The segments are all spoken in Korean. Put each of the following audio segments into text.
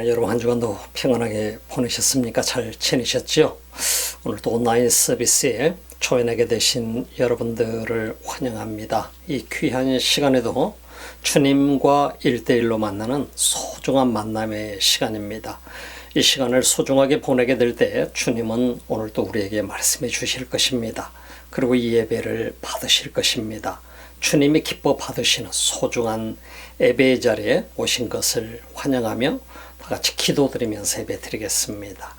사랑하는 여러분, 한 주간도 평안하게 보내셨습니까? 잘 지내셨죠? 오늘도 온라인 서비스에 초연하게 되신 여러분들을 환영합니다. 이 귀한 시간에도 주님과 1대1로 만나는 소중한 만남의 시간입니다. 이 시간을 소중하게 보내게 될 때 주님은 오늘도 우리에게 말씀해 주실 것입니다. 그리고 이 예배를 받으실 것입니다. 주님이 기뻐 받으시는 소중한 예배의 자리에 오신 것을 환영하며 다 같이 기도드리면서 예배 드리겠습니다.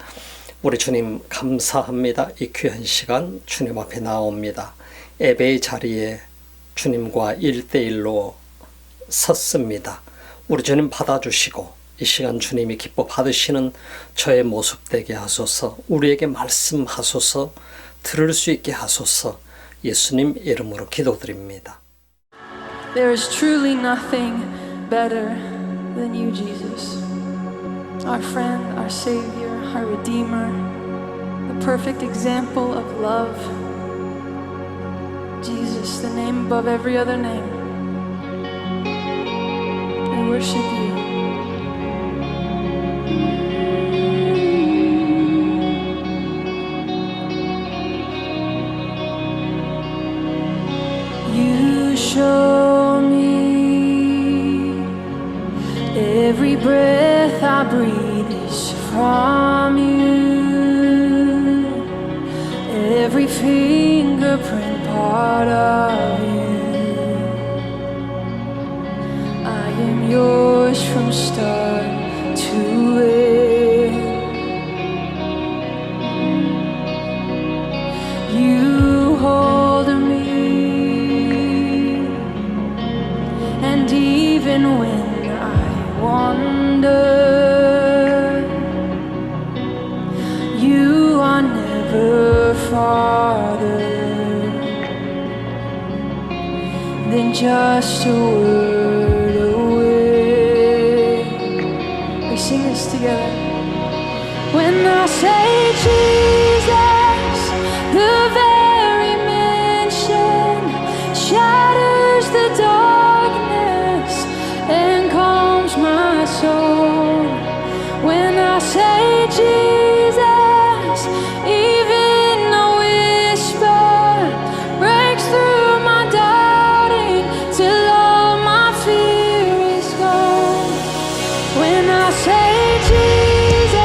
우리 주님 감사합니다. 이 귀한 시간 주님 앞에 나옵니다. 예배의 자리에 주님과 1대1로 섰습니다. 우리 주님 받아주시고 이 시간 주님이 기뻐 받으시는 저의 모습 되게 하소서. 우리에게 말씀하소서. 들을 수 있게 하소서. 예수님 이름으로 기도드립니다. There is truly nothing better than you, Jesus. Our friend, our Savior, our Redeemer, the perfect example of love. Jesus, the name above every other name. I worship you. You show me every breath I breathe is from you, every fingerprint part of you. I am yours from start to end. You hold me, and even when I wander, you are never farther than just a word away. We sing this together. When I say Jesus, the very mention shatters the darkness and calms my soul. When I say Jesus, even a whisper breaks through my doubting till all my fear is gone. When I say Jesus,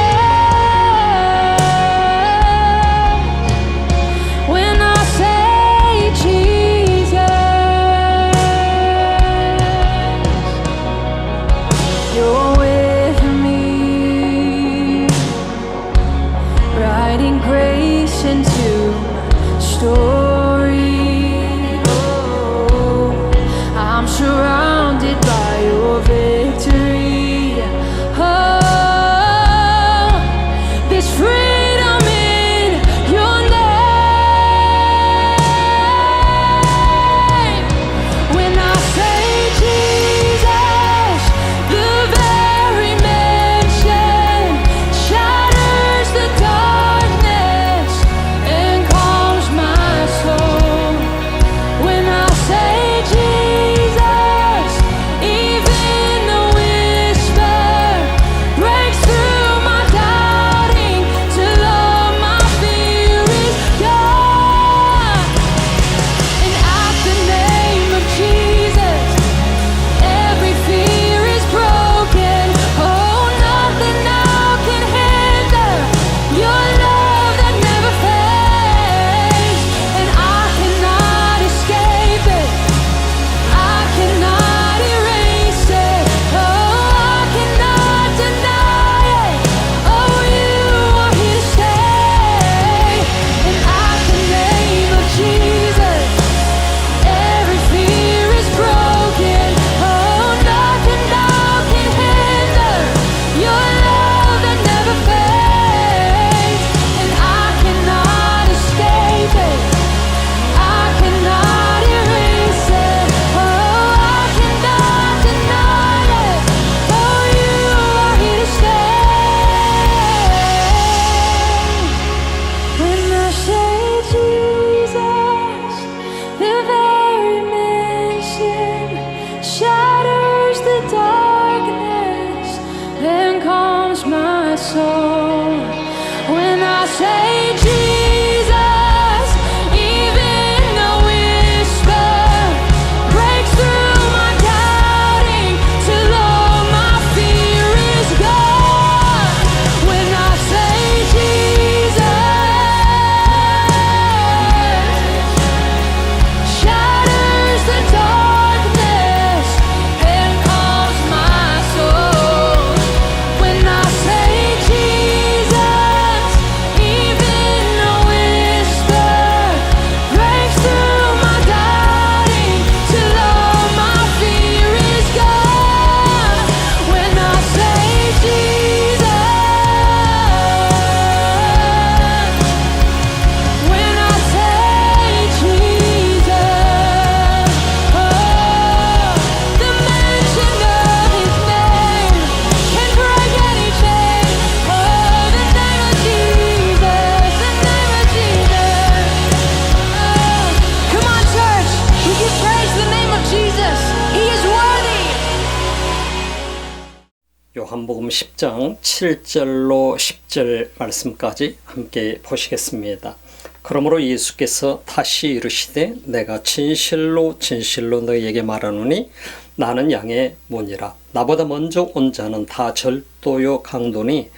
요한복음 10장 7절로 10절 말씀까지 함께 보시겠습니다. 그러므로 예수께서 다시 이르시되 내가 진실로 진실로 너희에게 말하노니 나는 양의 문이라. 나보다 먼저 온 자는 다 절도요 강도니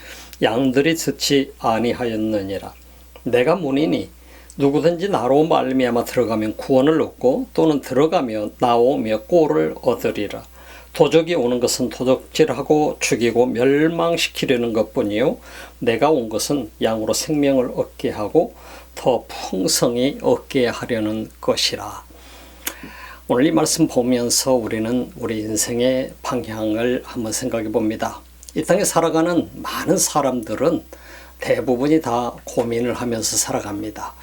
양들이 듣지 아니하였느니라. 내가 문이니 누구든지 나로 말미암아 들어가면 구원을 얻고 또는 들어가며 나오며 꼴을 얻으리라. 도적이 오는 것은 도적질하고 죽이고 멸망시키려는 것뿐이요 내가 온 것은 양으로 생명을 얻게 하고 더 풍성히 얻게 하려는 것이라. 오늘 이 말씀 보면서 우리는 우리 인생의 방향을 한번 생각해 봅니다. 이 땅에 살아가는 많은 사람들은 대부분이 다 고민을 하면서 살아갑니다.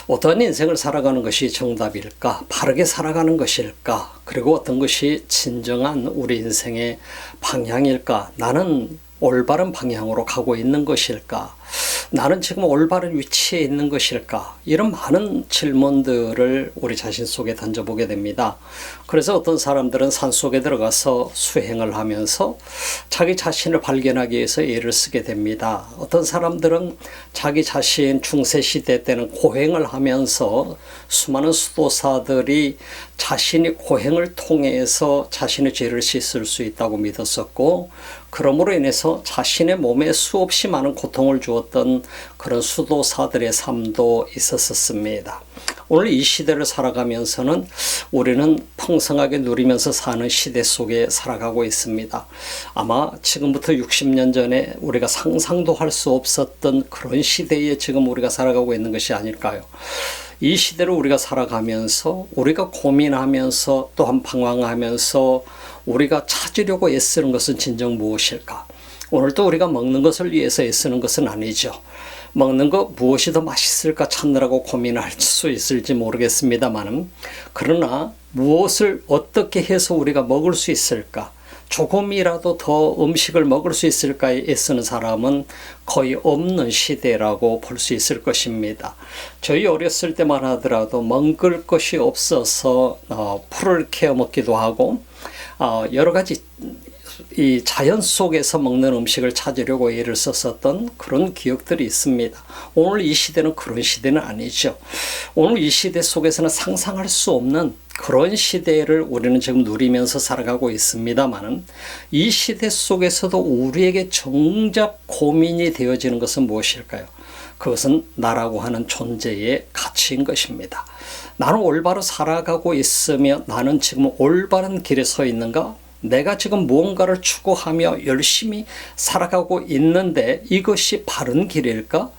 어떤 인생을 살아가는 것이 정답일까? 바르게 살아가는 것일까? 그리고 어떤 것이 진정한 우리 인생의 방향일까? 나는 올바른 방향으로 가고 있는 것일까? 나는 지금 올바른 위치에 있는 것일까? 이런 많은 질문들을 우리 자신 속에 던져보게 됩니다. 그래서 어떤 사람들은 산속에 들어가서 수행을 하면서 자기 자신을 발견하기 위해서 애를 쓰게 됩니다. 어떤 사람들은 자기 자신 중세시대 때는 고행을 하면서 수많은 수도사들이 자신이 고행을 통해서 자신의 죄를 씻을 수 있다고 믿었었고, 그러므로 인해서 자신의 몸에 수없이 많은 고통을 주었던 그런 수도사들의 삶도 있었습니다. 오늘 이 시대를 살아가면서는 우리는 풍성하게 누리면서 사는 시대 속에 살아가고 있습니다. 아마 지금부터 60년 전에 우리가 상상도 할 수 없었던 그런 시대에 지금 우리가 살아가고 있는 것이 아닐까요? 이 시대를 우리가 살아가면서 우리가 고민하면서 또한 방황하면서 우리가 찾으려고 애쓰는 것은 진정 무엇일까? 오늘도 우리가 먹는 것을 위해서 애쓰는 것은 아니죠. 먹는 거 무엇이 더 맛있을까 찾느라고 고민할 수 있을지 모르겠습니다만, 그러나 무엇을 어떻게 해서 우리가 먹을 수 있을까? 조금이라도 더 음식을 먹을 수 있을까에 애쓰는 사람은 거의 없는 시대라고 볼 수 있을 것입니다. 저희 어렸을 때만 하더라도 먹을 것이 없어서 풀을 캐어 먹기도 하고 여러 가지 이 자연 속에서 먹는 음식을 찾으려고 애를 썼었던 그런 기억들이 있습니다. 오늘 이 시대는 그런 시대는 아니죠. 오늘 이 시대 속에서는 상상할 수 없는 그런 시대를 우리는 지금 누리면서 살아가고 있습니다만, 이 시대 속에서도 우리에게 정작 고민이 되어지는 것은 무엇일까요? 그것은 나라고 하는 존재의 가치인 것입니다. 나는 올바로 살아가고 있으며 나는 지금 올바른 길에 서 있는가? 내가 지금 무언가를 추구하며 열심히 살아가고 있는데 이것이 바른 길일까?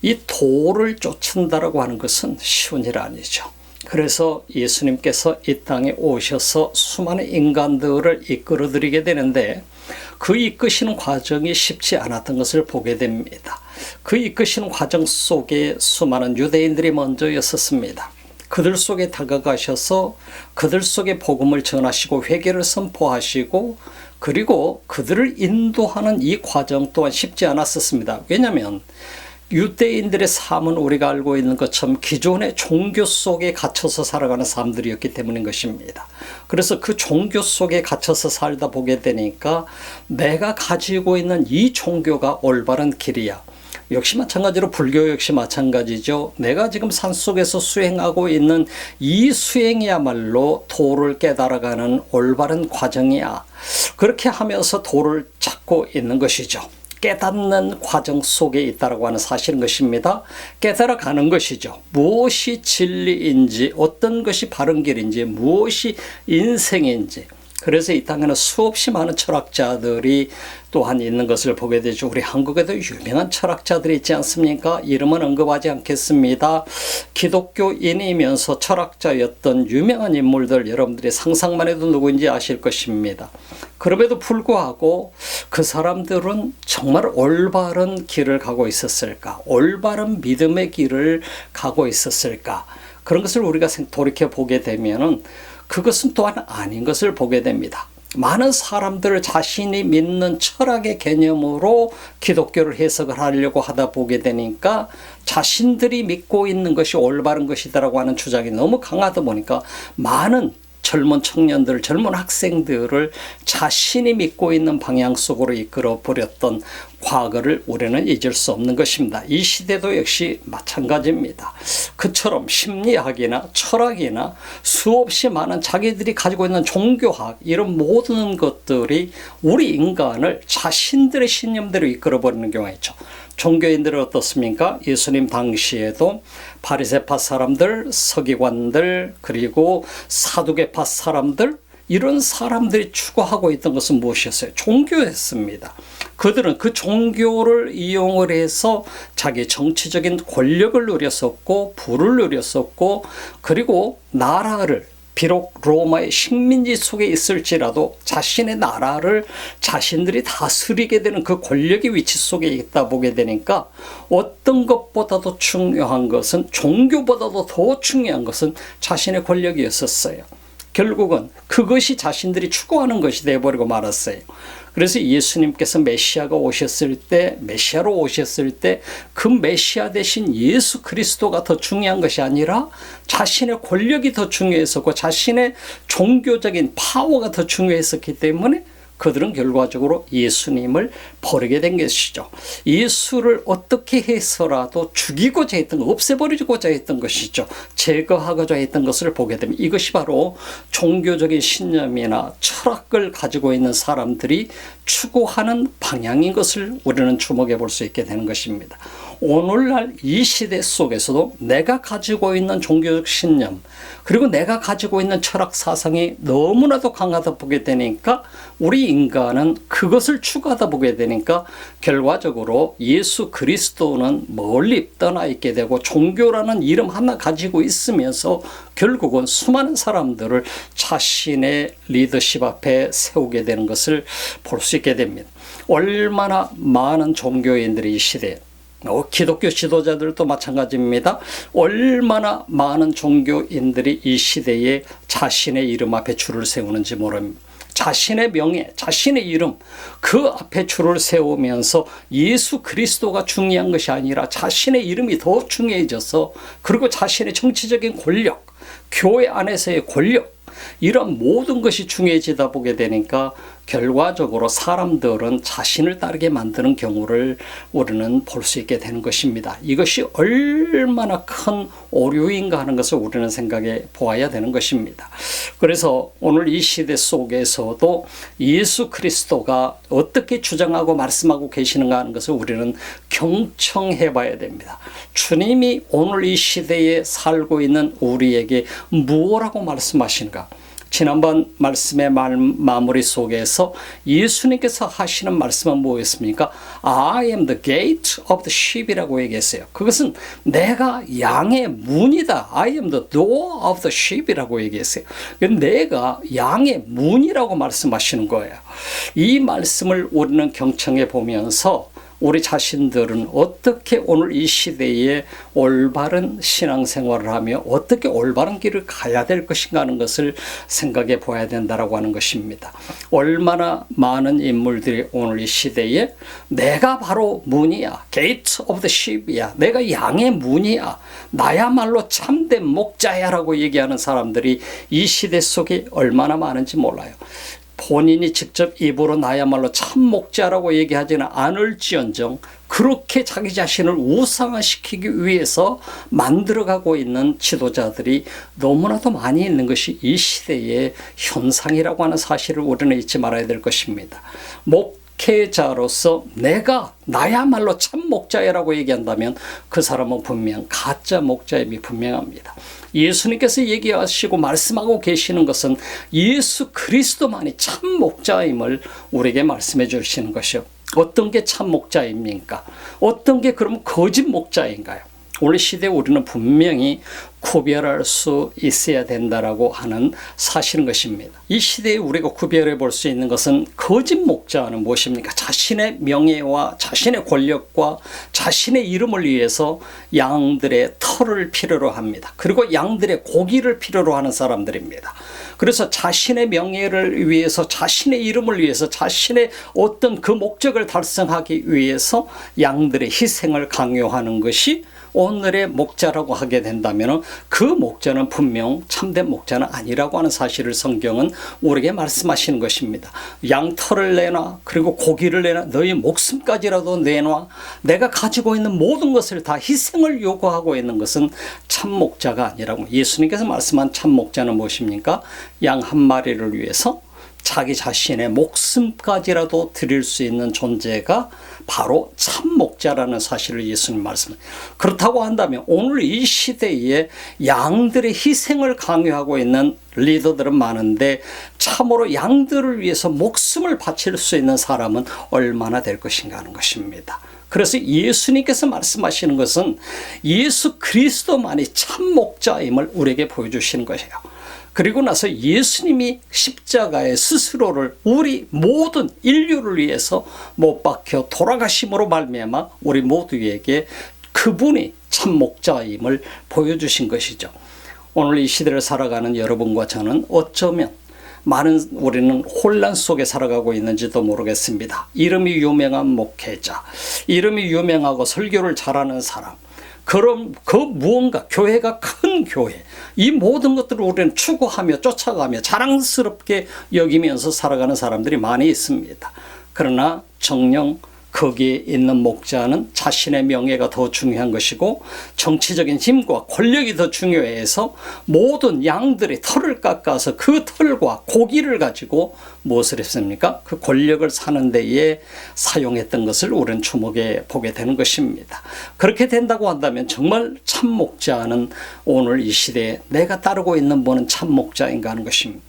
이 도를 쫓는다라고 하는 것은 쉬운 일 아니죠. 그래서 예수님께서 이 땅에 오셔서 수많은 인간들을 이끌어드리게 되는데 그 이끄시는 과정이 쉽지 않았던 것을 보게 됩니다. 그 이끄시는 과정 속에 수많은 유대인들이 먼저였었습니다. 그들 속에 다가가셔서 그들 속에 복음을 전하시고 회개를 선포하시고 그리고 그들을 인도하는 이 과정 또한 쉽지 않았었습니다. 왜냐하면 유대인들의 삶은 우리가 알고 있는 것처럼 기존의 종교 속에 갇혀서 살아가는 사람들이었기 때문인 것입니다. 그래서 그 종교 속에 갇혀서 살다 보게 되니까 내가 가지고 있는 이 종교가 올바른 길이야. 역시 마찬가지로 불교 역시 마찬가지죠. 내가 지금 산속에서 수행하고 있는 이 수행이야말로 도를 깨달아가는 올바른 과정이야. 그렇게 하면서 도를 찾고 있는 것이죠. 깨닫는 과정 속에 있다라고 하는 사실인 것입니다. 깨달아가는 것이죠. 무엇이 진리인지, 어떤 것이 바른 길인지, 무엇이 인생인지. 그래서 이 땅에는 수없이 많은 철학자들이 또한 있는 것을 보게 되죠. 우리 한국에도 유명한 철학자들이 있지 않습니까? 이름은 언급하지 않겠습니다. 기독교인이면서 철학자였던 유명한 인물들, 여러분들이 상상만 해도 누구인지 아실 것입니다. 그럼에도 불구하고 그 사람들은 정말 올바른 길을 가고 있었을까? 올바른 믿음의 길을 가고 있었을까? 그런 것을 우리가 돌이켜 보게 되면은 그것은 또한 아닌 것을 보게 됩니다. 많은 사람들 자신이 믿는 철학의 개념으로 기독교를 해석을 하려고 하다 보게 되니까 자신들이 믿고 있는 것이 올바른 것이다라고 하는 주장이 너무 강하다 보니까 많은 젊은 청년들, 젊은 학생들을 자신이 믿고 있는 방향 속으로 이끌어 버렸던 과거를 우리는 잊을 수 없는 것입니다. 이 시대도 역시 마찬가지입니다. 그처럼 심리학이나 철학이나 수없이 많은 자기들이 가지고 있는 종교학, 이런 모든 것들이 우리 인간을 자신들의 신념대로 이끌어버리는 경우가 있죠. 종교인들은 어떻습니까? 예수님 당시에도 바리새파 사람들, 서기관들, 그리고 사두개파 사람들, 이런 사람들이 추구하고 있던 것은 무엇이었어요? 종교였습니다. 그들은 그 종교를 이용을 해서 자기 정치적인 권력을 누렸었고, 부를 누렸었고, 그리고 나라를, 비록 로마의 식민지 속에 있을지라도 자신의 나라를 자신들이 다스리게 되는 그 권력의 위치 속에 있다 보게 되니까, 어떤 것보다도 중요한 것은, 종교보다도 더 중요한 것은 자신의 권력이었었어요. 결국은 그것이 자신들이 추구하는 것이 되어버리고 말았어요. 그래서 예수님께서 메시아로 오셨을 때 그 메시아 대신 예수 그리스도가 더 중요한 것이 아니라 자신의 권력이 더 중요했었고, 자신의 종교적인 파워가 더 중요했었기 때문에 그들은 결과적으로 예수님을 버리게 된 것이죠. 예수를 어떻게 해서라도 죽이고자 했던, 없애버리고자 했던 것이죠. 제거하고자 했던 것을 보게 되면, 이것이 바로 종교적인 신념이나 철학을 가지고 있는 사람들이 추구하는 방향인 것을 우리는 주목해 볼 수 있게 되는 것입니다. 오늘날 이 시대 속에서도 내가 가지고 있는 종교적 신념, 그리고 내가 가지고 있는 철학 사상이 너무나도 강하다 보게 되니까, 우리 인간은 그것을 추구하다 보게 되니까 결과적으로 예수 그리스도는 멀리 떠나 있게 되고, 종교라는 이름 하나 가지고 있으면서 결국은 수많은 사람들을 자신의 리더십 앞에 세우게 되는 것을 볼 수 있게 됩니다. 얼마나 많은 종교인들이 이 시대에, 기독교 지도자들도 마찬가지입니다. 얼마나 많은 종교인들이 이 시대에 자신의 이름 앞에 줄을 세우는지 모릅니다. 자신의 명예, 자신의 이름, 그 앞에 줄을 세우면서 예수 그리스도가 중요한 것이 아니라 자신의 이름이 더 중요해져서, 그리고 자신의 정치적인 권력, 교회 안에서의 권력, 이런 모든 것이 중요해지다 보게 되니까 결과적으로 사람들은 자신을 따르게 만드는 경우를 우리는 볼 수 있게 되는 것입니다. 이것이 얼마나 큰 오류인가 하는 것을 우리는 생각해 보아야 되는 것입니다. 그래서 오늘 이 시대 속에서도 예수 그리스도가 어떻게 주장하고 말씀하고 계시는가 하는 것을 우리는 경청해 봐야 됩니다. 주님이 오늘 이 시대에 살고 있는 우리에게 무엇라고 말씀하시는가? 지난번 말씀의 마무리 속에서 예수님께서 하시는 말씀은 뭐였습니까? I am the gate of the sheep이라고 얘기했어요. 그것은 내가 양의 문이다. I am the door of the sheep이라고 얘기했어요. 내가 양의 문이라고 말씀하시는 거예요. 이 말씀을 우리는 경청해 보면서 우리 자신들은 어떻게 오늘 이 시대에 올바른 신앙생활을 하며 어떻게 올바른 길을 가야 될 것인가 하는 것을 생각해 보아야 된다라고 하는 것입니다. 얼마나 많은 인물들이 오늘 이 시대에 내가 바로 문이야, gate of the sheep이야, 내가 양의 문이야, 나야말로 참된 목자야 라고 얘기하는 사람들이 이 시대 속에 얼마나 많은지 몰라요. 본인이 직접 입으로 나야말로 참 목자라고 얘기하지는 않을지언정 그렇게 자기 자신을 우상화시키기 위해서 만들어가고 있는 지도자들이 너무나도 많이 있는 것이 이 시대의 현상이라고 하는 사실을 우리는 잊지 말아야 될 것입니다. 목회자로서 내가 나야말로 참 목자라고 얘기한다면 그 사람은 분명 가짜 목자임이 분명합니다. 예수님께서 얘기하시고 말씀하고 계시는 것은 예수 그리스도만이 참 목자임을 우리에게 말씀해 주시는 것이요. 어떤 게 참 목자입니까? 어떤 게 그럼 거짓 목자인가요? 오늘 시대에 우리는 분명히 구별할 수 있어야 된다라고 하는 사실인 것입니다. 이 시대에 우리가 구별해 볼 수 있는 것은 거짓 목자는 무엇입니까? 자신의 명예와 자신의 권력과 자신의 이름을 위해서 양들의 털을 필요로 합니다. 그리고 양들의 고기를 필요로 하는 사람들입니다. 그래서 자신의 명예를 위해서, 자신의 이름을 위해서, 자신의 어떤 그 목적을 달성하기 위해서 양들의 희생을 강요하는 것이 오늘의 목자라고 하게 된다면 그 목자는 분명 참된 목자는 아니라고 하는 사실을 성경은 우리에게 말씀하시는 것입니다. 양털을 내놔, 그리고 고기를 내놔, 너희 목숨까지라도 내놔. 내가 가지고 있는 모든 것을 다 희생을 요구하고 있는 것은 참 목자가 아니라고. 예수님께서 말씀한 참 목자는 무엇입니까? 양 한 마리를 위해서 자기 자신의 목숨까지라도 드릴 수 있는 존재가 바로 참 목자라는 사실을 예수님 말씀합니다. 그렇다고 한다면 오늘 이 시대에 양들의 희생을 강요하고 있는 리더들은 많은데 참으로 양들을 위해서 목숨을 바칠 수 있는 사람은 얼마나 될 것인가 하는 것입니다. 그래서 예수님께서 말씀하시는 것은 예수 그리스도만이 참 목자임을 우리에게 보여주시는 것이에요. 그리고 나서 예수님이 십자가의 스스로를 우리 모든 인류를 위해서 못 박혀 돌아가심으로 말미암아 우리 모두에게 그분이 참 목자임을 보여주신 것이죠. 오늘 이 시대를 살아가는 여러분과 저는 어쩌면 많은 우리는 혼란 속에 살아가고 있는지도 모르겠습니다. 이름이 유명한 목회자, 이름이 유명하고 설교를 잘하는 사람, 그럼 그 무언가 교회가 큰 교회, 이 모든 것들을 우리는 추구하며 쫓아가며 자랑스럽게 여기면서 살아가는 사람들이 많이 있습니다. 그러나 정녕 거기에 있는 목자는 자신의 명예가 더 중요한 것이고 정치적인 힘과 권력이 더 중요해서 모든 양들이 털을 깎아서 그 털과 고기를 가지고 무엇을 했습니까? 그 권력을 사는 데에 사용했던 것을 우리는 주목해 보게 되는 것입니다. 그렇게 된다고 한다면 정말 참 목자는 오늘 이 시대에 내가 따르고 있는 분은 참 목자인가 하는 것입니다.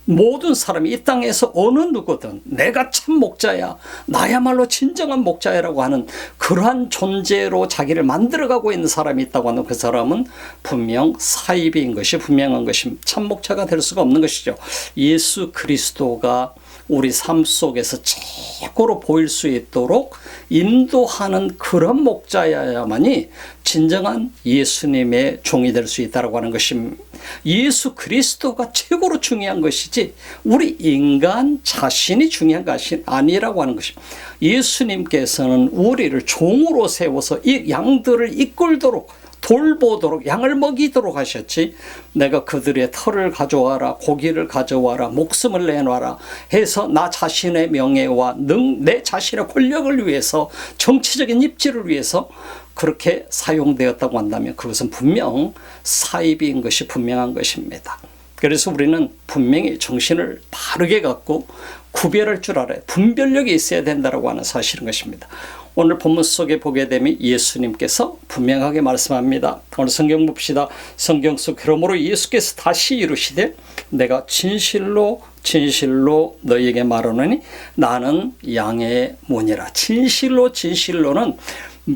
모든 사람이 이 땅에서 어느 누구든 내가 참 목자야, 나야말로 진정한 목자야라고 하는 그러한 존재로 자기를 만들어가고 있는 사람이 있다고 하는 그 사람은 분명 사이비인 것이 분명한 것입니다. 참 목자가 될 수가 없는 것이죠. 예수 그리스도가 우리 삶 속에서 최고로 보일 수 있도록 인도하는 그런 목자야만이 진정한 예수님의 종이 될 수 있다고 하는 것입니다. 예수 그리스도가 최고로 중요한 것이지 우리 인간 자신이 중요한 것이 아니라고 하는 것입니다. 예수님께서는 우리를 종으로 세워서 이 양들을 이끌도록 돌보도록 양을 먹이도록 하셨지, 내가 그들의 털을 가져와라, 고기를 가져와라, 목숨을 내놔라 해서 나 자신의 명예와 내 자신의 권력을 위해서, 정치적인 입지를 위해서 그렇게 사용되었다고 한다면 그것은 분명 사이비인 것이 분명한 것입니다. 그래서 우리는 분명히 정신을 바르게 갖고 구별할 줄 알아야, 분별력이 있어야 된다고 하는 사실인 것입니다. 오늘 본문 속에 보게 되면 예수님께서 분명하게 말씀합니다. 오늘 성경 봅시다. 성경 속 그러므로 예수께서 다시 이루시되 내가 진실로 진실로 너희에게 말하노니 나는 양의 문이라. 진실로는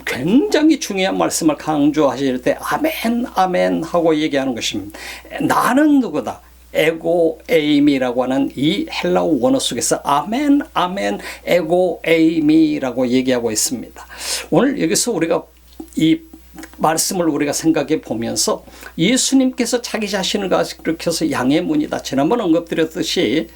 굉장히 중요한 말씀을 강조하실 때 아멘 아멘 하고 얘기하는 것입니다. 나는 누구다? 에고 에이미라고 하는 이 헬라어 원어 속에서 아멘 아멘 에고 에이미라고 얘기하고 있습니다. 오늘 여기서 우리가 이 말씀을 우리가 생각해 보면서 예수님께서 자기 자신을 가리켜서 양의 문이다. 지난번 언급드렸듯이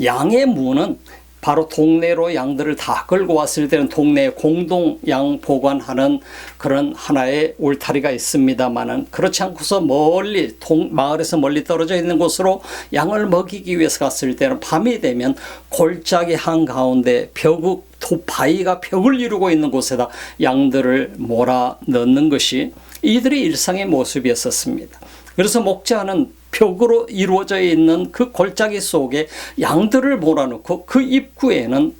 양의 문은 바로 동네로 양들을 다 끌고 왔을 때는 동네에 공동 양 보관하는 그런 하나의 울타리가 있습니다만은, 그렇지 않고서 멀리 마을에서 멀리 떨어져 있는 곳으로 양을 먹이기 위해서 갔을 때는 밤이 되면 골짜기 한가운데 바위가 벽을 이루고 있는 곳에다 양들을 몰아 넣는 것이 이들의 일상의 모습이었습니다. 그래서 목자는 벽으로 이루어져 있는 그 골짜기 속에 양들을 몰아넣고 그 입구에는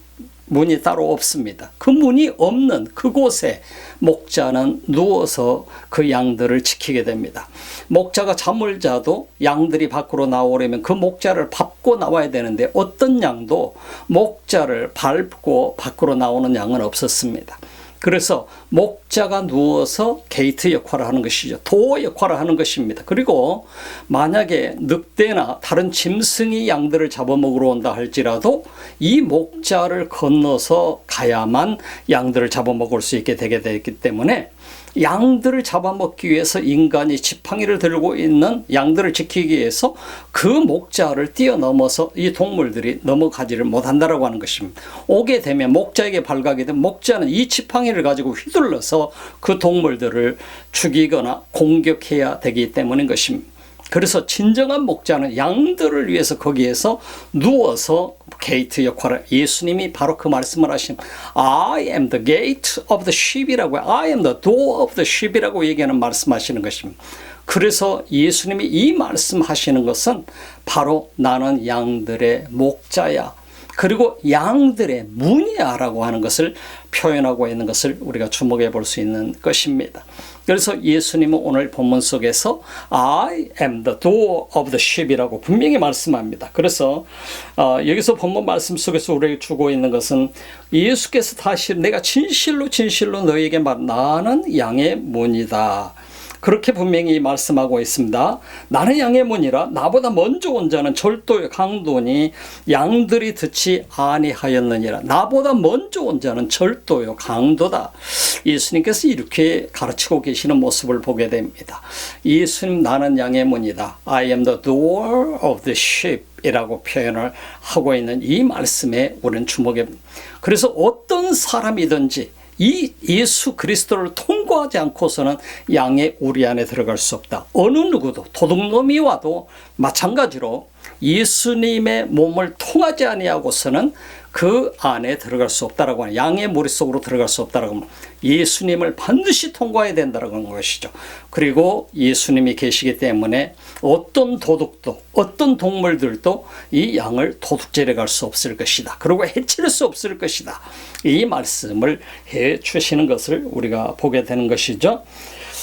문이 따로 없습니다. 그 문이 없는 그곳에 목자는 누워서 그 양들을 지키게 됩니다. 목자가 잠을 자도 양들이 밖으로 나오려면 그 목자를 밟고 나와야 되는데 어떤 양도 목자를 밟고 밖으로 나오는 양은 없었습니다. 그래서 목자가 누워서 게이트 역할을 하는 것이죠. 도어 역할을 하는 것입니다. 그리고 만약에 늑대나 다른 짐승이 양들을 잡아먹으러 온다 할지라도 이 목자를 건너서 가야만 양들을 잡아먹을 수 있게 되기 때문에 양들을 잡아먹기 위해서 인간이 지팡이를 들고 있는 양들을 지키기 위해서 그 목자를 뛰어넘어서 이 동물들이 넘어가지를 못한다라고 하는 것입니다. 오게 되면 목자에게 발각이 되면 목자는 이 지팡이를 가지고 휘둘러서 그 동물들을 죽이거나 공격해야 되기 때문인 것입니다. 그래서 진정한 목자는 양들을 위해서 거기에서 누워서 게이트 역할을, 예수님이 바로 그 말씀을 하신 I am the gate of the sheep이라고, I am the door of the sheep이라고 얘기하는 말씀하시는 것입니다. 그래서 예수님이 이 말씀하시는 것은 바로 나는 양들의 목자야, 그리고 양들의 문이야 라고 하는 것을 표현하고 있는 것을 우리가 주목해 볼 수 있는 것입니다. 그래서 예수님은 오늘 본문 속에서 I am the door of the sheep이라고 분명히 말씀합니다. 그래서 여기서 본문 말씀 속에서 우리에게 주고 있는 것은 예수께서 다시 내가 진실로 진실로 너희에게 나는 양의 문이다, 그렇게 분명히 말씀하고 있습니다. 나는 양의 문이라 나보다 먼저 온 자는 절도의 강도니 양들이 듣지 아니하였느니라. 나보다 먼저 온 자는 절도요 강도다. 예수님께서 이렇게 가르치고 계시는 모습을 보게 됩니다. 예수님, 나는 양의 문이다, I am the door of the sheep 이라고 표현을 하고 있는 이 말씀에 우리는 주목해. 그래서 어떤 사람이든지 이 예수 그리스도를 통과하지 않고서는 양의 우리 안에 들어갈 수 없다. 어느 누구도, 도둑놈이 와도 마찬가지로 예수님의 몸을 통하지 아니하고서는 그 안에 들어갈 수 없다라고 하는, 양의 무리 속으로 들어갈 수 없다라고 하는, 예수님을 반드시 통과해야 된다라고 하는 것이죠. 그리고 예수님이 계시기 때문에 어떤 도둑도, 어떤 동물들도 이 양을 도둑질해 갈 수 없을 것이다, 그리고 해칠 수 없을 것이다, 이 말씀을 해 주시는 것을 우리가 보게 되는 것이죠.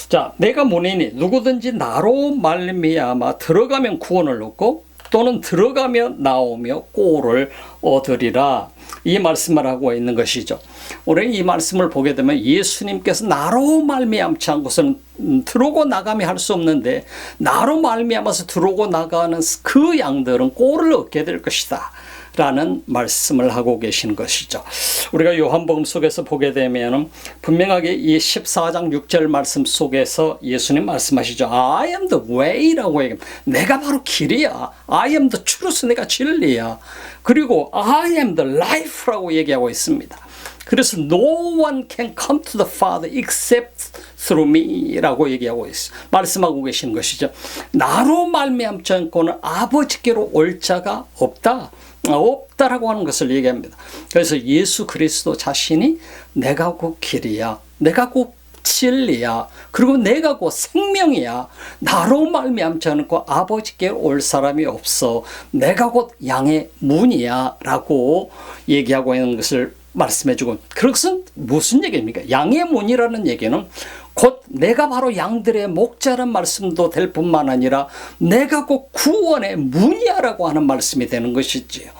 자, 내가 문이니 누구든지 나로 말미암아 들어가면 구원을 얻고 또는 들어가며 나오며 꼴을 얻으리라, 이 말씀을 하고 있는 것이죠. 우리는 이 말씀을 보게 되면 예수님께서 나로 말미암지 않고서는 들어오고 나가며 할 수 없는데, 나로 말미암아서 들어오고 나가는 그 양들은 꼴을 얻게 될 것이다 라는 말씀을 하고 계신 것이죠. 우리가 요한복음 속에서 보게 되면 분명하게 이 14장 6절 말씀 속에서 예수님 말씀하시죠. I am the way라고 얘기합니다. 내가 바로 길이야. I am the truth, 내가 진리야. 그리고 I am the life라고 얘기하고 있습니다. 그래서 no one can come to the Father except through me 라고 얘기하고 있어요. 말씀하고 계시는 것이죠. 나로 말미암지 않고는 아버지께로 올 자가 없다라고 하는 것을 얘기합니다. 그래서 예수 그리스도 자신이 내가 곧 길이야, 내가 곧 진리야, 그리고 내가 곧 생명이야, 나로 말미암지 않고 아버지께로 올 사람이 없어, 내가 곧 양의 문이야 라고 얘기하고 있는 것을 말씀해주고, 그것은 무슨 얘기입니까? 양의 문이라는 얘기는 곧 내가 바로 양들의 목자란 말씀도 될 뿐만 아니라 내가 곧 구원의 문이야라고 하는 말씀이 되는 것이지요.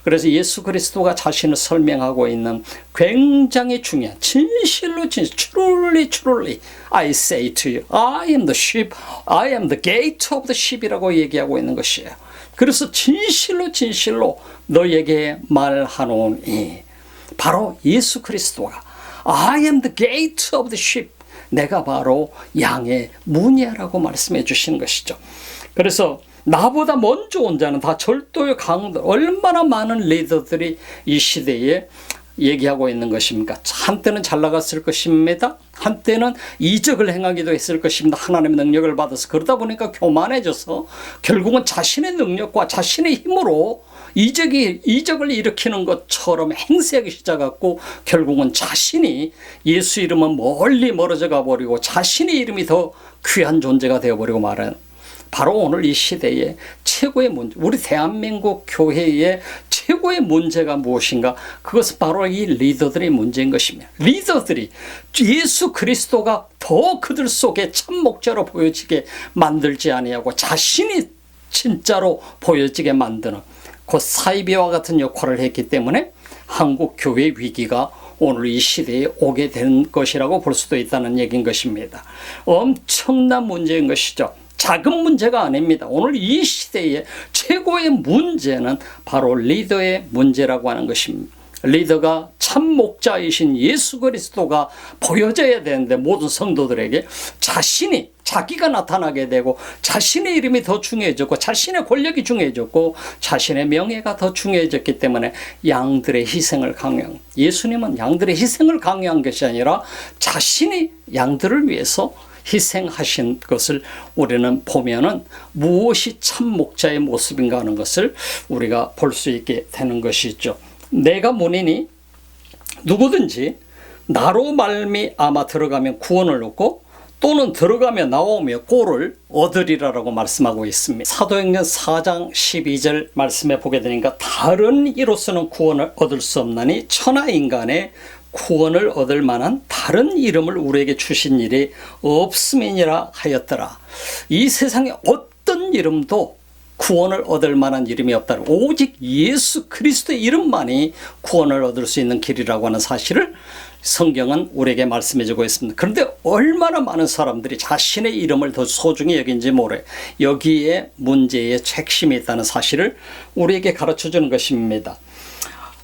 그래서 예수 그리스도가 자신을 설명하고 있는 굉장히 중요한, 진실로 진실, truly I say to you, I am the sheep, I am the gate of the sheep이라고 얘기하고 있는 것이에요. 그래서 진실로 너에게 말하노니, 바로 예수 그리스도가 I am the gate of the sheep, 내가 바로 양의 문이야라고 말씀해 주신 것이죠. 그래서 나보다 먼저 온 자는 다 절도의 강도, 얼마나 많은 리더들이 이 시대에 얘기하고 있는 것입니까? 한때는 잘 나갔을 것입니다. 한때는 이적을 행하기도 했을 것입니다. 하나님의 능력을 받아서. 그러다 보니까 교만해져서 결국은 자신의 능력과 자신의 힘으로 이적을 일으키는 것처럼 행세하기 시작했고, 결국은 자신이 예수 이름은 멀리 멀어져 가버리고 자신의 이름이 더 귀한 존재가 되어버리고 말하는, 바로 오늘 이 시대의 최고의 문제, 우리 대한민국 교회의 최고의 문제가 무엇인가? 그것은 바로 이 리더들의 문제인 것입니다. 리더들이 예수 그리스도가 더 그들 속에 참 목자로 보여지게 만들지 아니하고 자신이 진짜로 보여지게 만드는 그 사이비와 같은 역할을 했기 때문에 한국 교회 위기가 오늘 이 시대에 오게 된 것이라고 볼 수도 있다는 얘기인 것입니다. 엄청난 문제인 것이죠. 작은 문제가 아닙니다. 오늘 이 시대의 최고의 문제는 바로 리더의 문제라고 하는 것입니다. 리더가 참 목자이신 예수 그리스도가 보여져야 되는데, 모든 성도들에게 자기가 나타나게 되고 자신의 이름이 더 중요해졌고 자신의 권력이 중요해졌고 자신의 명예가 더 중요해졌기 때문에 양들의 희생을 강요한, 예수님은 양들의 희생을 강요한 것이 아니라 자신이 양들을 위해서 희생하신 것을 우리는 보면은 무엇이 참 목자의 모습인가 하는 것을 우리가 볼 수 있게 되는 것이죠. 내가 문이니 누구든지 나로 말미암아 들어가면 구원을 얻고 또는 들어가며 나오며 꼴을 얻으리라라고 말씀하고 있습니다. 사도행전 4장 12절 말씀에 보게 되니까 다른 이로서는 구원을 얻을 수 없나니 천하 인간의 구원을 얻을 만한 다른 이름을 우리에게 주신 일이 없음이니라 하였더라. 이 세상에 어떤 이름도 구원을 얻을 만한 이름이 없다. 오직 예수 그리스도의 이름만이 구원을 얻을 수 있는 길이라고 하는 사실을 성경은 우리에게 말씀해 주고 있습니다. 그런데 얼마나 많은 사람들이 자신의 이름을 더 소중히 여긴지 모래. 여기에 문제의 핵심이 있다는 사실을 우리에게 가르쳐 주는 것입니다.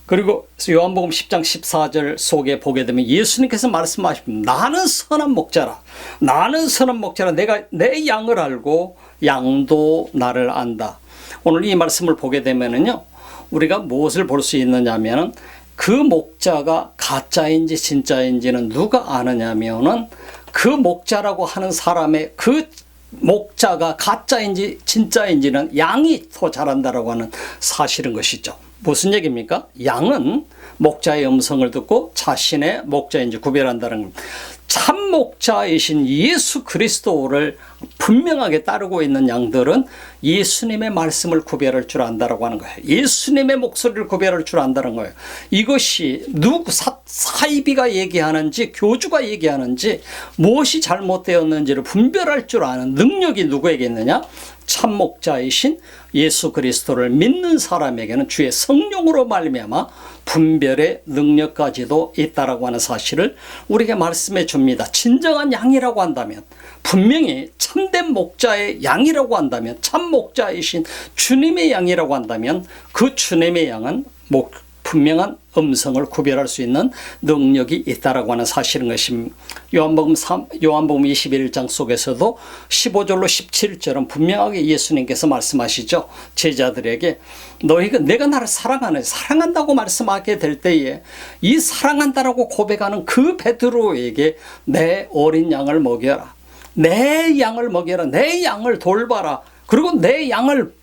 그리고 요한복음 10장 14절 속에 보게 되면 예수님께서 말씀하십니다. 나는 선한 목자라. 나는 선한 목자라. 내가 내 양을 알고 양도 나를 안다. 오늘 이 말씀을 보게 되면은요, 우리가 무엇을 볼 수 있느냐 하면은 그 목자가 가짜인지 진짜인지는 누가 아느냐면은 그 목자라고 하는 사람의 그 목자가 가짜인지 진짜인지는 양이 더 잘한다라고 하는 사실인 것이죠. 무슨 얘기입니까? 양은 목자의 음성을 듣고 자신의 목자인지 구별한다는 겁니다. 참 목자이신 예수 그리스도를 분명하게 따르고 있는 양들은 예수님의 말씀을 구별할 줄 안다라고 하는 거예요. 예수님의 목소리를 구별할 줄 안다는 거예요. 이것이 사이비가 얘기하는지 교주가 얘기하는지 무엇이 잘못되었는지를 분별할 줄 아는 능력이 누구에게 있느냐? 참 목자이신 예수 그리스도를 믿는 사람에게는 주의 성령으로 말미암아 분별의 능력까지도 있다라고 하는 사실을 우리에게 말씀해 줍니다. 진정한 양이라고 한다면, 분명히 참된 목자의 양이라고 한다면, 참 목자이신 주님의 양이라고 한다면 그 주님의 양은 분명한 음성을 구별할 수 있는 능력이 있다라고 하는 사실인 것입니다. 요한복음 21장 속에서도 15절로 17절은 분명하게 예수님께서 말씀하시죠. 제자들에게 내가 나를 사랑한다고 말씀하게 될 때에 이 사랑한다라고 고백하는 그 베드로에게 내 어린 양을 먹여라. 내 양을 먹여라. 내 양을 돌봐라. 그리고 내 양을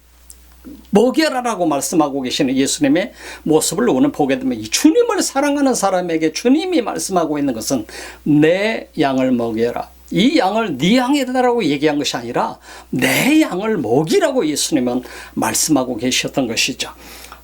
먹여라라고 말씀하고 계시는 예수님의 모습을 오늘 보게 되면 이 주님을 사랑하는 사람에게 주님이 말씀하고 있는 것은 내 양을 먹여라. 이 양을 네 양이다라고 얘기한 것이 아니라 내 양을 먹이라고 예수님은 말씀하고 계셨던 것이죠.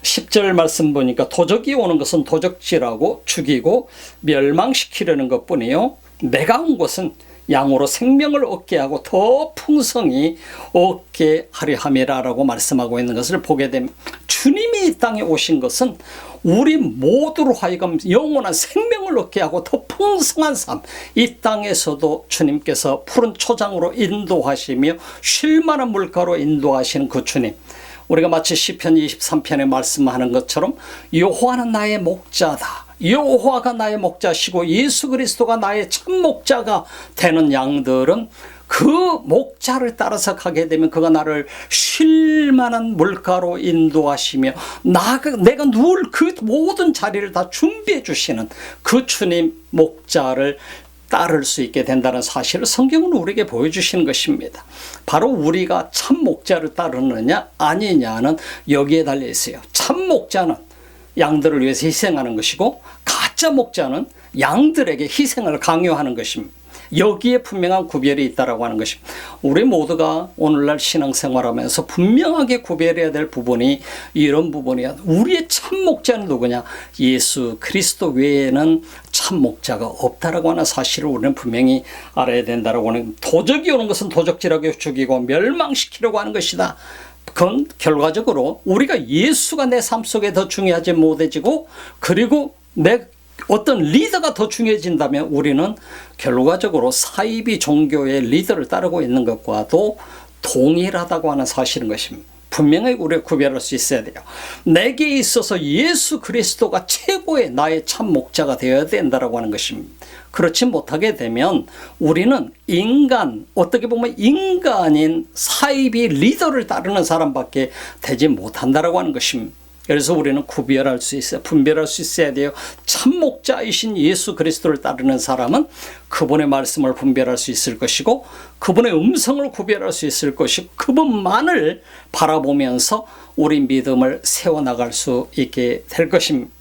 10절 말씀 보니까 도적이 오는 것은 도적질하고 죽이고 멸망시키려는 것뿐이요 내가 온 것은 양으로 생명을 얻게 하고 더 풍성히 얻게 하려 함이라라고 말씀하고 있는 것을 보게 됩니다. 주님이 이 땅에 오신 것은 우리 모두로 하여금 영원한 생명을 얻게 하고 더 풍성한 삶, 이 땅에서도 주님께서 푸른 초장으로 인도하시며 쉴만한 물가로 인도하시는 그 주님, 우리가 마치 시편 23편에 말씀하는 것처럼 여호와는 나의 목자다. 여호와가 나의 목자시고 예수 그리스도가 나의 참 목자가 되는 양들은 그 목자를 따라서 가게 되면 그가 나를 쉴 만한 물가로 인도하시며 내가 누울 그 모든 자리를 다 준비해 주시는 그 주님 목자를 따를 수 있게 된다는 사실을 성경은 우리에게 보여주시는 것입니다. 바로 우리가 참 목자를 따르느냐 아니냐는 여기에 달려 있어요. 참 목자는 양들을 위해서 희생하는 것이고 가짜 목자는 양들에게 희생을 강요하는 것입니다. 여기에 분명한 구별이 있다라고 하는 것입니다. 우리 모두가 오늘날 신앙생활하면서 분명하게 구별해야 될 부분이 이런 부분이야. 우리의 참 목자는 누구냐? 예수 그리스도 외에는 참 목자가 없다라고 하는 사실을 우리는 분명히 알아야 된다라고 하는. 도적이 오는 것은 도적질하게 죽이고 멸망시키려고 하는 것이다. 그건 결과적으로 우리가 예수가 내 삶 속에 더 중요하지 못해지고 그리고 내 어떤 리더가 더 중요해진다면 우리는 결과적으로 사이비 종교의 리더를 따르고 있는 것과도 동일하다고 하는 사실인 것입니다. 분명히 우리가 구별할 수 있어야 돼요. 내게 있어서 예수 그리스도가 최고의 나의 참 목자가 되어야 된다라고 하는 것입니다. 그렇지 못하게 되면 우리는 인간, 어떻게 보면 인간인 사이비 리더를 따르는 사람밖에 되지 못한다라고 하는 것입니다. 그래서 우리는 구별할 수 있어요. 분별할 수 있어야 돼요. 참 목자이신 예수 그리스도를 따르는 사람은 그분의 말씀을 분별할 수 있을 것이고, 그분의 음성을 구별할 수 있을 것이고, 그분만을 바라보면서 우리 믿음을 세워나갈 수 있게 될 것입니다.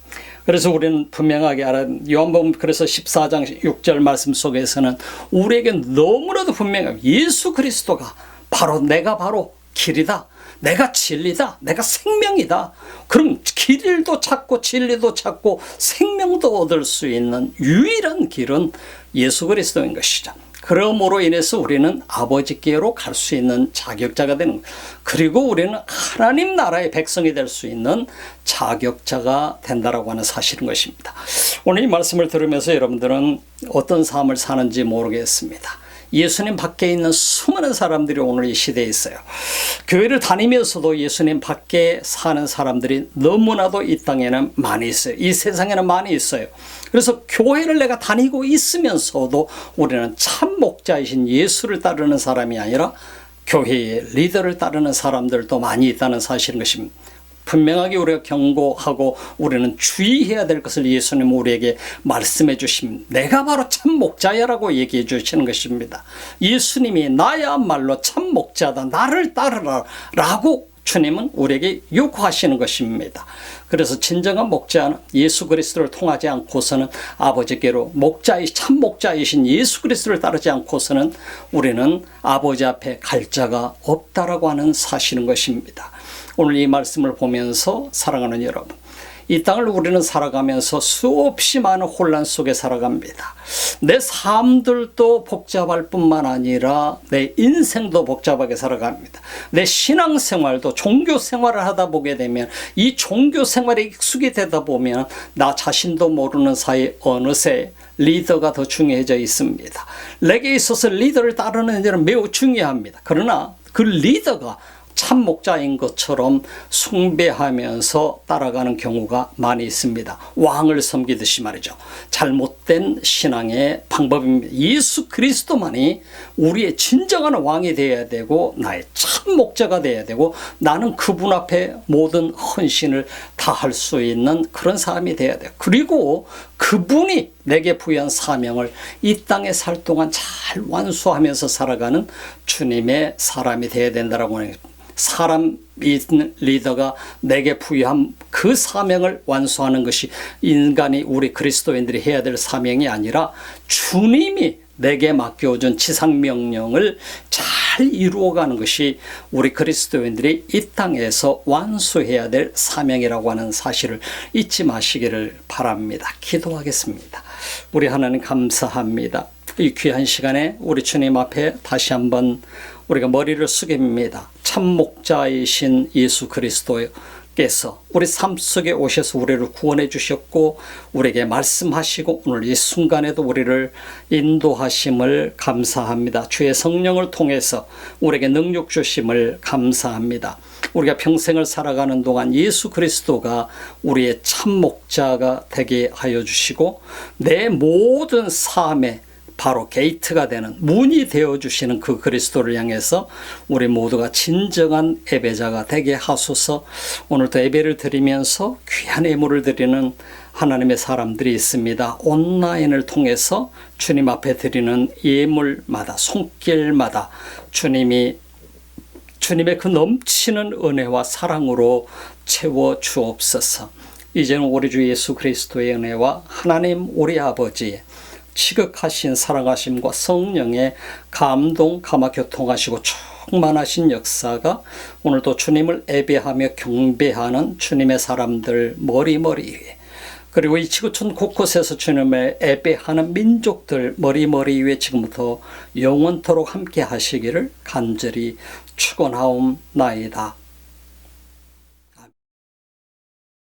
그래서 우리는 분명하게 요한복음 그래서 14장 6절 말씀 속에서는 우리에게 너무나도 분명해요. 예수 그리스도가 내가 바로 길이다, 내가 진리다, 내가 생명이다. 그럼 길도 찾고 진리도 찾고 생명도 얻을 수 있는 유일한 길은 예수 그리스도인 것이죠. 그러므로 인해서 우리는 아버지께로 갈 수 있는 자격자가 되는 거예요. 그리고 우리는 하나님 나라의 백성이 될 수 있는 자격자가 된다라고 하는 사실인 것입니다. 오늘 이 말씀을 들으면서 여러분들은 어떤 삶을 사는지 모르겠습니다. 예수님 밖에 있는 수많은 사람들이 오늘 이 시대에 있어요. 교회를 다니면서도 예수님 밖에 사는 사람들이 너무나도 이 땅에는 많이 있어요. 이 세상에는 많이 있어요. 그래서 교회를 내가 다니고 있으면서도 우리는 참 목자이신 예수를 따르는 사람이 아니라 교회의 리더를 따르는 사람들도 많이 있다는 사실인 것입니다. 분명하게 우리가 경고하고 우리는 주의해야 될 것을 예수님은 우리에게 말씀해 주십니다. 내가 바로 참 목자야라고 얘기해 주시는 것입니다. 예수님이 나야말로 참 목자다, 나를 따르라 라고 주님은 우리에게 요구하시는 것입니다. 그래서 진정한 목자는 예수 그리스도를 통하지 않고서는 아버지께로 참 목자이신 예수 그리스도를 따르지 않고서는 우리는 아버지 앞에 갈 자가 없다라고 하는 사실인 것입니다. 오늘 이 말씀을 보면서 사랑하는 여러분, 이 땅을 우리는 살아가면서 수없이 많은 혼란 속에 살아갑니다. 내 삶들도 복잡할 뿐만 아니라 내 인생도 복잡하게 살아갑니다. 내 신앙생활도 종교생활을 하다 보게 되면 이 종교생활에 익숙이 되다 보면 나 자신도 모르는 사이 어느새 리더가 더 중요해져 있습니다. 내게 있어서 리더를 따르는 일은 매우 중요합니다. 그러나 그 리더가 참 목자인 것처럼 숭배하면서 따라가는 경우가 많이 있습니다. 왕을 섬기듯이 말이죠. 잘못된 신앙의 방법입니다. 예수 그리스도만이 우리의 진정한 왕이 되어야 되고 나의 참 목자가 되어야 되고 나는 그분 앞에 모든 헌신을 다할 수 있는 그런 사람이 되어야 돼요. 그리고 그분이 내게 부여한 사명을 이 땅에 살 동안 잘 완수하면서 살아가는 주님의 사람이 되어야 된다라고 하는 겁니다. 사람 리더가 내게 부여한 그 사명을 완수하는 것이 인간이 우리 그리스도인들이 해야 될 사명이 아니라 주님이 내게 맡겨준 지상명령을 잘 이루어가는 것이 우리 그리스도인들이 이 땅에서 완수해야 될 사명이라고 하는 사실을 잊지 마시기를 바랍니다. 기도하겠습니다. 우리 하나님 감사합니다. 이 귀한 시간에 우리 주님 앞에 다시 한번 우리가 머리를 숙입니다. 참 목자이신 예수 그리스도께서 우리 삶 속에 오셔서 우리를 구원해 주셨고 우리에게 말씀하시고 오늘 이 순간에도 우리를 인도하심을 감사합니다. 주의 성령을 통해서 우리에게 능력 주심을 감사합니다. 우리가 평생을 살아가는 동안 예수 그리스도가 우리의 참 목자가 되게 하여 주시고 내 모든 삶에 바로 게이트가 되는 문이 되어주시는 그 그리스도를 향해서 우리 모두가 진정한 예배자가 되게 하소서. 오늘도 예배를 드리면서 귀한 예물을 드리는 하나님의 사람들이 있습니다. 온라인을 통해서 주님 앞에 드리는 예물마다 손길마다 주님의 그 넘치는 은혜와 사랑으로 채워 주옵소서. 이제는 우리 주 예수 그리스도의 은혜와 하나님 우리 아버지의 지극하신 사랑하심과 성령의 감동, 감화 교통하시고 충만하신 역사가 오늘도 주님을 예배하며 경배하는 주님의 사람들 머리머리 위에 그리고 이 지구촌 곳곳에서 주님을 예배하는 민족들 머리머리 위에 지금부터 영원토록 함께 하시기를 간절히 축원하옵나이다.